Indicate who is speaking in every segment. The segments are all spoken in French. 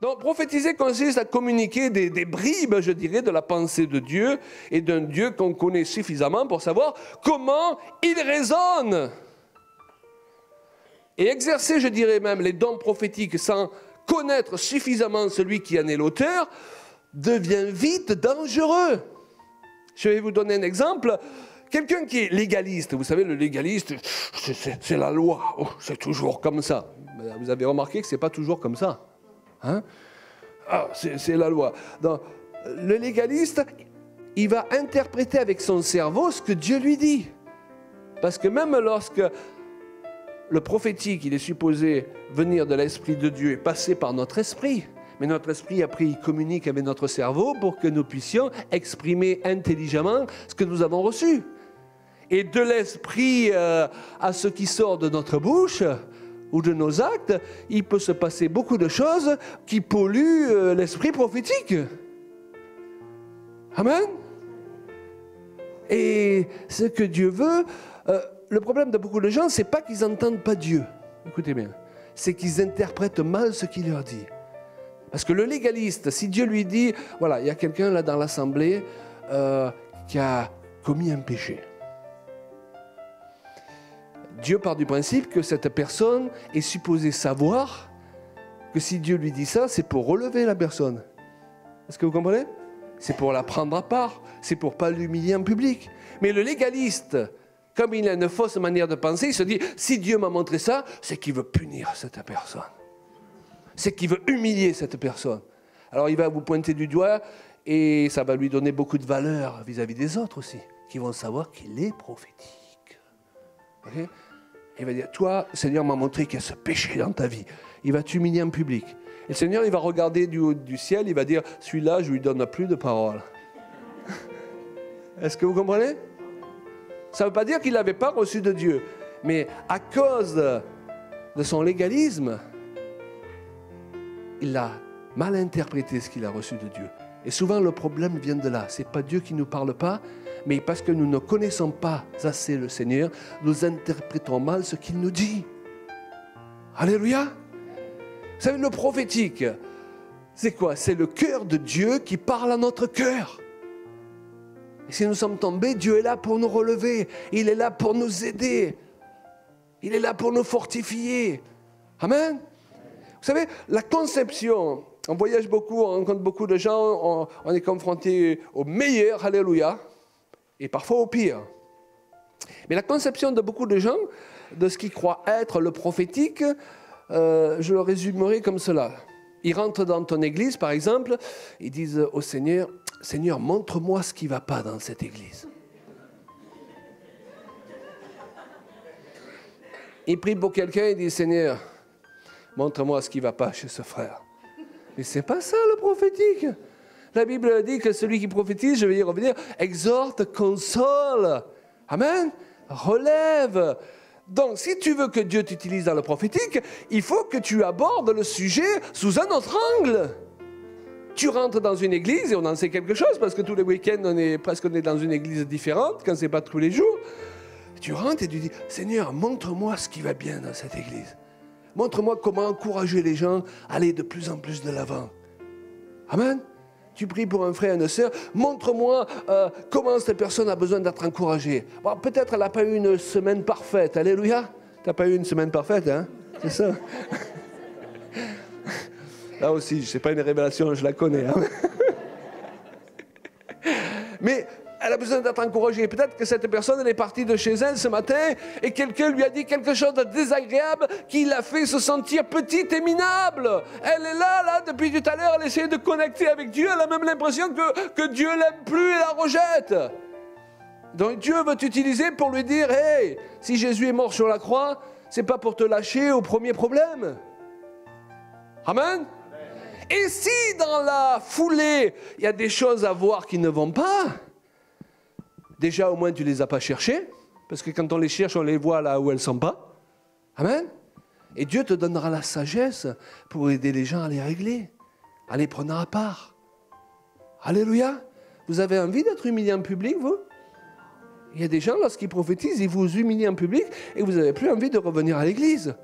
Speaker 1: Donc, prophétiser consiste à communiquer des bribes, je dirais, de la pensée de Dieu et d'un Dieu qu'on connaît suffisamment pour savoir comment il raisonne. Et exercer, je dirais même, les dons prophétiques sans connaître suffisamment celui qui en est l'auteur devient vite dangereux. Je vais vous donner un exemple. Quelqu'un qui est légaliste, vous savez, le légaliste, c'est la loi, oh, c'est toujours comme ça. Vous avez remarqué que ce n'est pas toujours comme ça. Hein? Ah, c'est la loi. Donc, le légaliste, il va interpréter avec son cerveau ce que Dieu lui dit. Parce que même lorsque le prophétique, il est supposé venir de l'Esprit de Dieu et passer par notre esprit, mais notre esprit, après, il communique avec notre cerveau pour que nous puissions exprimer intelligemment ce que nous avons reçu. Et de l'esprit à ce qui sort de notre bouche ou de nos actes, il peut se passer beaucoup de choses qui polluent l'esprit prophétique. Amen. Et ce que Dieu veut, le problème de beaucoup de gens, c'est pas qu'ils n'entendent pas Dieu. Écoutez bien, c'est qu'ils interprètent mal ce qu'il leur dit. Parce que le légaliste, si Dieu lui dit, voilà, il y a quelqu'un là dans l'assemblée qui a commis un péché. Dieu part du principe que cette personne est supposée savoir que si Dieu lui dit ça, c'est pour relever la personne. Est-ce que vous comprenez? C'est pour la prendre à part, c'est pour ne pas l'humilier en public. Mais le légaliste, comme il a une fausse manière de penser, il se dit, si Dieu m'a montré ça, c'est qu'il veut punir cette personne. C'est qu'il veut humilier cette personne. Alors il va vous pointer du doigt et ça va lui donner beaucoup de valeur vis-à-vis des autres aussi, qui vont savoir qu'il est prophétique. Okay? Il va dire, toi, le Seigneur m'a montré qu'il y a ce péché dans ta vie. Il va t'humilier en public. Et le Seigneur, il va regarder du haut du ciel, il va dire, celui-là, je ne lui donne plus de parole. Est-ce que vous comprenez? Ça ne veut pas dire qu'il n'avait pas reçu de Dieu. Mais à cause de son légalisme, il a mal interprété ce qu'il a reçu de Dieu. Et souvent, le problème vient de là. Ce n'est pas Dieu qui ne nous parle pas, mais parce que nous ne connaissons pas assez le Seigneur, nous interprétons mal ce qu'il nous dit. Alléluia. Vous savez, le prophétique, c'est quoi? C'est le cœur de Dieu qui parle à notre cœur. Et si nous sommes tombés, Dieu est là pour nous relever. Il est là pour nous aider. Il est là pour nous fortifier. Amen. Vous savez, la conception, on voyage beaucoup, on rencontre beaucoup de gens, on est confronté au meilleur, alléluia, et parfois au pire. Mais la conception de beaucoup de gens, de ce qu'ils croient être le prophétique, je le résumerai comme cela. Ils rentrent dans ton église, par exemple, ils disent au Seigneur, « Seigneur, montre-moi ce qui ne va pas dans cette église. » Ils prient pour quelqu'un, ils disent, « Seigneur, montre-moi ce qui ne va pas chez ce frère. » Mais ce n'est pas ça le prophétique. La Bible dit que celui qui prophétise, je vais y revenir, exhorte, console. Amen. Relève. Donc, si tu veux que Dieu t'utilise dans le prophétique, il faut que tu abordes le sujet sous un autre angle. Tu rentres dans une église et on en sait quelque chose, parce que tous les week-ends, on est dans une église différente, quand ce n'est pas tous les jours. Tu rentres et tu dis, Seigneur, montre-moi ce qui va bien dans cette église. Montre-moi comment encourager les gens à aller de plus en plus de l'avant. Amen. Tu pries pour un frère et une sœur, montre-moi comment cette personne a besoin d'être encouragée. Bon, peut-être elle n'a pas eu une semaine parfaite, alléluia. Tu n'as pas eu une semaine parfaite, hein? C'est ça. Là aussi, ce n'est pas une révélation, je la connais. Hein? Mais elle a besoin d'être encouragée. Peut-être que cette personne, elle est partie de chez elle ce matin et quelqu'un lui a dit quelque chose de désagréable qui l'a fait se sentir petite et minable. Elle est là, depuis tout à l'heure, elle essaie de connecter avec Dieu. Elle a même l'impression que Dieu l'aime plus et la rejette. Donc Dieu veut t'utiliser pour lui dire, hey, si Jésus est mort sur la croix, c'est pas pour te lâcher au premier problème. Amen. Et si dans la foulée, il y a des choses à voir qui ne vont pas, déjà, au moins, tu ne les as pas cherchées, parce que quand on les cherche, on les voit là où elles ne sont pas. Amen. Et Dieu te donnera la sagesse pour aider les gens à les régler, à les prendre à part. Alléluia. Vous avez envie d'être humilié en public, vous? Il y a des gens, lorsqu'ils prophétisent, ils vous humilient en public et vous n'avez plus envie de revenir à l'église,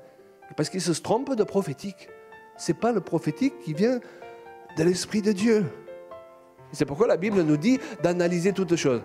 Speaker 1: parce qu'ils se trompent de prophétique. Ce n'est pas le prophétique qui vient de l'Esprit de Dieu. C'est pourquoi la Bible nous dit d'analyser toutes choses.